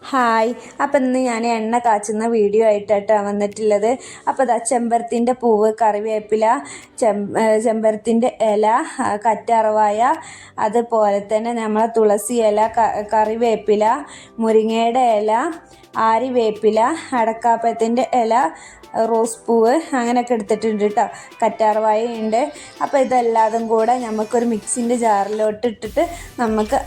Hi. അപ്പം ഇന്ന് ഞാൻ എണ്ണ കാച്ചുന്ന വീഡിയോ ആയിട്ടാണ് വന്നിട്ടുള്ളത്. അപ്പോൾ ഇതാ ചെമ്പരത്തിൻ്റെ പൂവ്, കറിവേപ്പില, ചെമ്പരത്തിൻ്റെ ഇല, കറ്റാർവാഴ, അതുപോലെ തന്നെ നമ്മളെ തുളസി ഇല, കറിവേപ്പില, മുരിങ്ങയുടെ ഇല, ആര്യവേപ്പില, അടക്കാപ്പഴത്തിൻ്റെ ഇല, റോസ് പൂവ് അങ്ങനെയൊക്കെ എടുത്തിട്ടുണ്ട് കേട്ടോ. കറ്റാർവാഴയുണ്ട്. അപ്പോൾ ഇതെല്ലാതും കൂടെ നമുക്കൊരു മിക്സിൻ്റെ ജാറിലോട്ട് ഇട്ടിട്ട് നമുക്ക്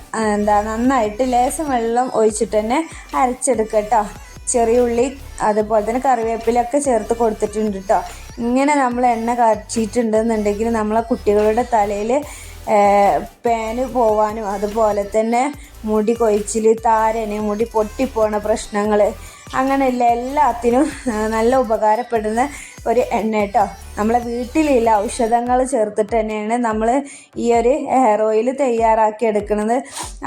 നന്നായിട്ട് ലേശം വെള്ളം ഒഴിച്ചിട്ട് തന്നെ അരച്ചെടുക്കുക കേട്ടോ. ചെറിയ ഉള്ളി അതുപോലെ തന്നെ കറിവേപ്പിലൊക്കെ ചേർത്ത് കൊടുത്തിട്ടുണ്ട് കേട്ടോ. ഇങ്ങനെ നമ്മൾ എണ്ണ കാച്ചിട്ടുണ്ടെന്നുണ്ടെങ്കിൽ നമ്മളെ കുട്ടികളുടെ തലയിൽ പേന് പോവാനും അതുപോലെ തന്നെ മുടി കൊഴിച്ചിൽ, താരന്, മുടി പൊട്ടിപ്പോണ പ്രശ്നങ്ങൾ അങ്ങനെയുള്ള എല്ലാത്തിനും നല്ല ഉപകാരപ്പെടുന്ന ഒരു എണ്ണ കേട്ടോ. നമ്മളെ വീട്ടിലുള്ള ഔഷധങ്ങൾ ചേർത്തിട്ട് തന്നെയാണ് നമ്മൾ ഈ ഒരു ഹെയർ ഓയിൽ തയ്യാറാക്കി എടുക്കുന്നത്.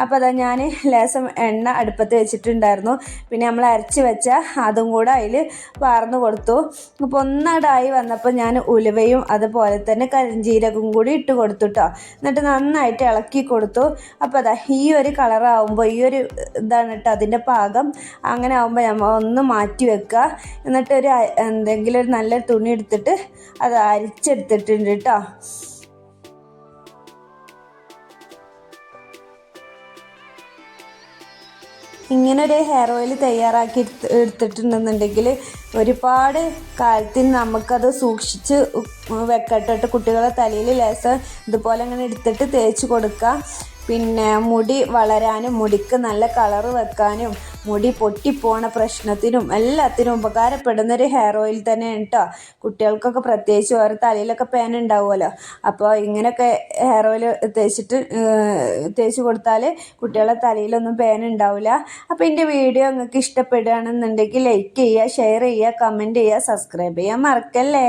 അപ്പോൾ അതാ ഞാൻ ലേശം എണ്ണ അടുപ്പത്ത് വെച്ചിട്ടുണ്ടായിരുന്നു. പിന്നെ നമ്മൾ അരച്ച് വെച്ച അതും കൂടെ അതിൽ വാർന്നു കൊടുത്തു. അപ്പോൾ ഒന്നടായി വന്നപ്പോൾ ഞാൻ ഉലുവയും അതുപോലെ തന്നെ കരിഞ്ജീരകവും കൂടി ഇട്ട് കൊടുത്തു കേട്ടോ. എന്നിട്ട് നന്നായിട്ട് ഇളക്കി കൊടുത്തു. അപ്പോൾ അതാ ഈ ഒരു കളറാകുമ്പോൾ ഈ ഒരു ഇതാണ് കേട്ടോ അതിൻ്റെ പാകം. അങ്ങനെ ആകുമ്പോൾ നമ്മൾ ഒന്ന് മാറ്റി വെക്കുക. എന്നിട്ട് എന്തെങ്കിലും ഒരു നല്ല തുണി എടുത്തിട്ട് അത് അരിച്ചെടുത്തിട്ടുണ്ട് കേട്ടോ. ഇങ്ങനൊരു ഹെയർ ഓയിൽ തയ്യാറാക്കി എടുത്തിട്ടുണ്ടെന്നുണ്ടെങ്കിൽ ഒരുപാട് കാലത്തിന് നമുക്കത് സൂക്ഷിച്ച് വെക്കട്ടെ. കുട്ടികളെ തലയിൽ ലേശം ഇതുപോലെ അങ്ങനെ എടുത്തിട്ട് തേച്ച് കൊടുക്കുക. പിന്നെ മുടി വളരാനും മുടിക്ക് നല്ല കളറ് വെക്കാനും മുടി പൊട്ടിപ്പോണ പ്രശ്നത്തിനും എല്ലാത്തിനും ഉപകാരപ്പെടുന്നൊരു ഹെയർ ഓയിൽ തന്നെയാണ് കേട്ടോ. കുട്ടികൾക്കൊക്കെ പ്രത്യേകിച്ച് ഓരോ തലയിലൊക്കെ പേൻ ഉണ്ടാവുമല്ലോ. അപ്പോൾ ഇങ്ങനെയൊക്കെ ഹെയർ ഓയിൽ തേച്ച് കൊടുത്താൽ കുട്ടികളുടെ തലയിലൊന്നും പേൻ ഉണ്ടാവില്ല. അപ്പോൾ എൻ്റെ വീഡിയോ നിങ്ങൾക്ക് ഇഷ്ടപ്പെടുകയാണെന്നുണ്ടെങ്കിൽ ലൈക്ക് ചെയ്യുക, ഷെയർ ചെയ്യുക, കമൻറ്റ് ചെയ്യുക, സബ്സ്ക്രൈബ് ചെയ്യാൻ മറക്കല്ലേ.